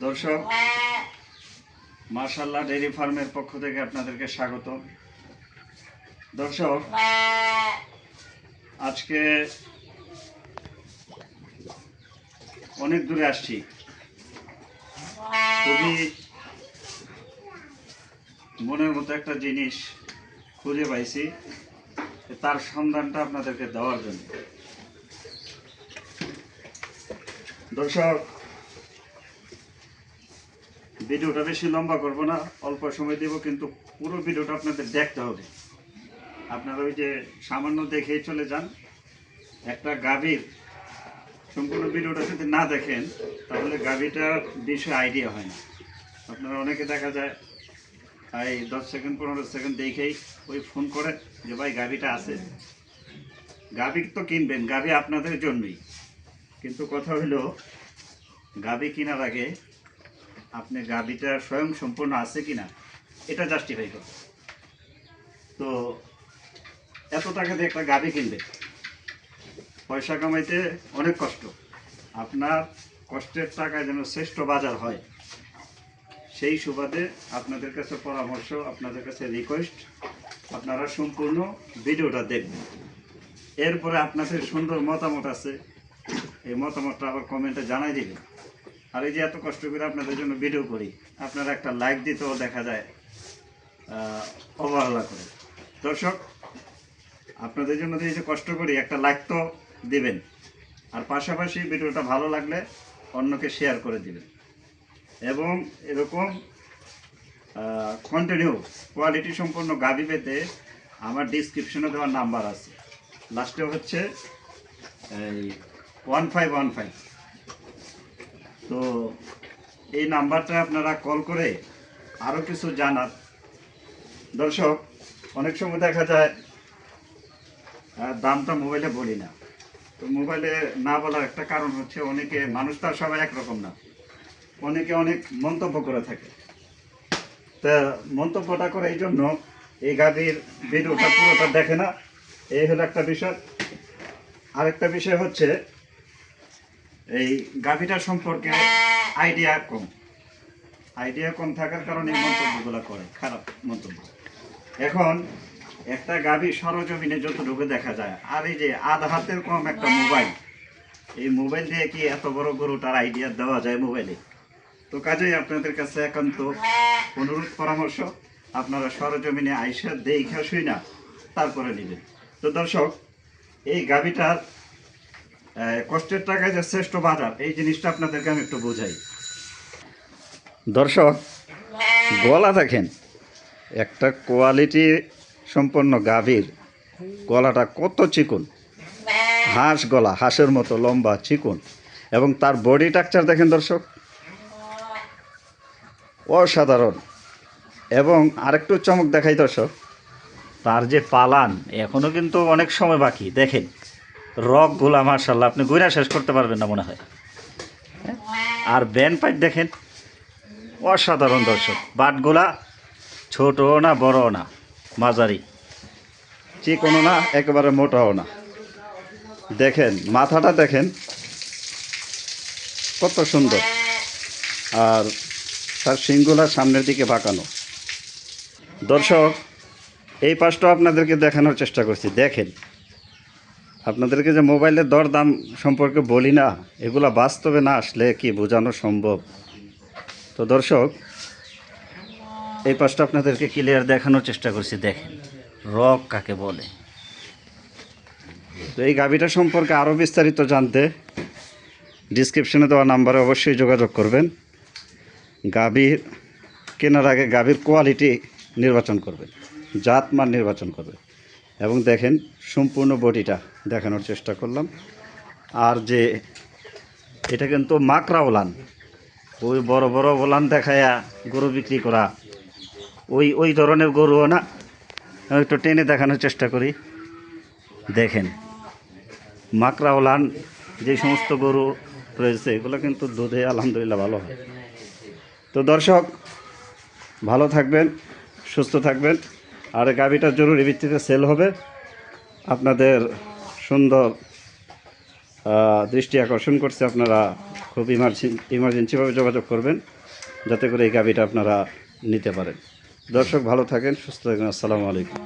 দর্শক, মাশাআল্লাহ ডেইরি ফার্মের পক্ষ থেকে আপনাদেরকে স্বাগত। দর্শক, আজকে অনেক দূরে আসছি, খুবই মনের মতো একটা জিনিস খুঁজে পাইছি, তার সন্ধানটা আপনাদেরকে দেওয়ার জন্য। দর্শক, ভিডিওটা বেশি লম্বা করব না, অল্প সময় দেব, কিন্তু পুরো ভিডিওটা আপনাদের দেখতে হবে। আপনারা ওই যে সামান্য দেখেই চলে যান, একটা গাভীর সম্পূর্ণ ভিডিওটা যদি না দেখেন তাহলে গাভীটার বিষয়ে আইডিয়া হয় না। আপনারা অনেকে দেখা যায় এই 10 সেকেন্ড 15 সেকেন্ড দেখেই ওই ফোন করে যে ভাই গাভীটা আছে। গাভী তো কিনবেন, গাভী আপনাদের জন্যই, কিন্তু কথা হলো গাভী কেনার আগে আপনি গাভীটা স্বয়ং সম্পূর্ণ আছে কিনা এটা জাস্টিফাই করবেন। তো এত টাকা দিয়ে একটা গাভী কিনবে, পয়সা কামাইতে অনেক কষ্ট। আপনার কষ্টের টাকায় যেন শ্রেষ্ঠ বাজার হয়, সেই সুবাদে আপনাদের কাছে পরামর্শ, আপনাদের কাছে রিকোয়েস্ট, আপনারা সম্পূর্ণ ভিডিওটা দেখবেন। এরপরে আপনাদের সুন্দর মতামত আছে, এই মতামতটা আবার কমেন্টে জানাই দিবেন। আর এই যে এত কষ্ট করে আপনাদের জন্য ভিডিও করি, আপনারা একটা লাইক দিতেও দেখা যায় অবহেলা করে। দর্শক, আপনাদের জন্য এই যে কষ্ট করি, একটা লাইক তো দিবেন, আর পাশাপাশি ভিডিওটা ভালো লাগলে অন্যকে শেয়ার করে দিবেন। এবং এরকম কন্টিনিউ কোয়ালিটি সম্পন্ন গাভী পেতে আমার ডিসক্রিপশনে দেওয়ার নাম্বার আছে, লাস্টে হচ্ছে এই 1515। তো এই নাম্বারটা আপনারা কল করে আরও কিছু জানার। দর্শক, অনেক সময় দেখা যায় দামটা মোবাইলে বলি না। তো মোবাইলে না বলার একটা কারণ হচ্ছে অনেকে, মানুষ তার সবাই একরকম না, অনেকে অনেক মন্তব্য করে থাকে। তা মন্তব্যটা করে এই জন্য এই গাভীর ভিডিওটা পুরোটা দেখে না, এই হলো একটা বিষয়। আরেকটা বিষয় হচ্ছে এই গাভীটার সম্পর্কে আইডিয়া কম থাকার কারণে এই মন্তব্যগুলো করে, খারাপ মন্তব্য। এখন একটা গাভী সরজমিনে যতটুকু দেখা যায়, আর এই যে আধা হাতের কম একটা মোবাইল, এই মোবাইল দিয়ে কি এত বড় গরুটার আইডিয়া দেওয়া যায় মোবাইলে? তো কাজেই আপনাদের কাছে একান্ত অনুরোধ, পরামর্শ, আপনারা সরজমিনে আইসা দেখা শুই না তারপরে নেবেন। তো দর্শক, এই গাভীটার কষ্টের টাকায় যে শ্রেষ্ঠ বাজার, এই জিনিসটা আপনাদেরকে আমি একটু বোঝাই। দর্শক, গলা দেখেন, একটা কোয়ালিটি সম্পন্ন গাভীর গলাটা কত চিকন, হাঁস গলা, হাঁসের মতো লম্বা চিকন, এবং তার বডি স্ট্রাকচার দেখেন দর্শক, অসাধারণ। এবং আরেকটু চমক দেখাই দর্শক, তার যে পালান এখনও কিন্তু অনেক সময় বাকি। দেখেন রগগুলা, মাশাআল্লাহ, আপনি ঘুরে শেষ করতে পারবেন না মনে হয়। আর ব্যান পাইট দেখেন, অসাধারণ দর্শক। বাটগুলা ছোটও না, বড়ও না, মাঝারি, চিকনও না, একেবারে মোটাও না। দেখেন মাথাটা দেখেন কত সুন্দর, আর তার শিংগুলা সামনের দিকে বাঁকানো। দর্শক, এই পাশটা আপনাদেরকে দেখানোর চেষ্টা করছি। দেখেন, আপনাদেরকে যে মোবাইলের দরদাম সম্পর্কে বলি না, এগুলা বাস্তবে না আসলে কি বোঝানো সম্ভব? তো দর্শক, এই পাশটা আপনাদেরকে ক্লিয়ার দেখানোর চেষ্টা করছি। দেখেন রগ কাকে বলে। তো এই গাভীটা সম্পর্কে আরও বিস্তারিত জানতে ডিসক্রিপশনে দেওয়া নাম্বারে অবশ্যই যোগাযোগ করবেন। গাভীর কেনার আগে গাভীর কোয়ালিটি নির্বাচন করবেন, জাতমান নির্বাচন করবেন। এবং দেখেন সম্পূর্ণ বডিটা দেখানোর চেষ্টা করলাম। আর যে এটা কিন্তু মাকড়া ওলান, ওই বড় বড় ওলান দেখায়া গরু বিক্রি করা, ওই ধরনের গরুও না। আমি একটু টেনে দেখানোর চেষ্টা করি। দেখেন মাকড়া ওলান যে সমস্ত গরু রয়েছে, এগুলো কিন্তু দুধে আলহামদুলিল্লাহ ভালো হয়। তো দর্শক, ভালো থাকবেন, সুস্থ থাকবেন। আর গাভীটা জরুরি ভিত্তিতে সেল হবে, আপনাদের সুন্দর দৃষ্টি আকর্ষণ করছে, আপনারা খুব ইমার্জেন্সিভাবে যোগাযোগ করবেন, যাতে করে এই গাভীটা আপনারা নিতে পারেন। দর্শক ভালো থাকেন, সুস্থ থাকেন। আসসালামু আলাইকুম।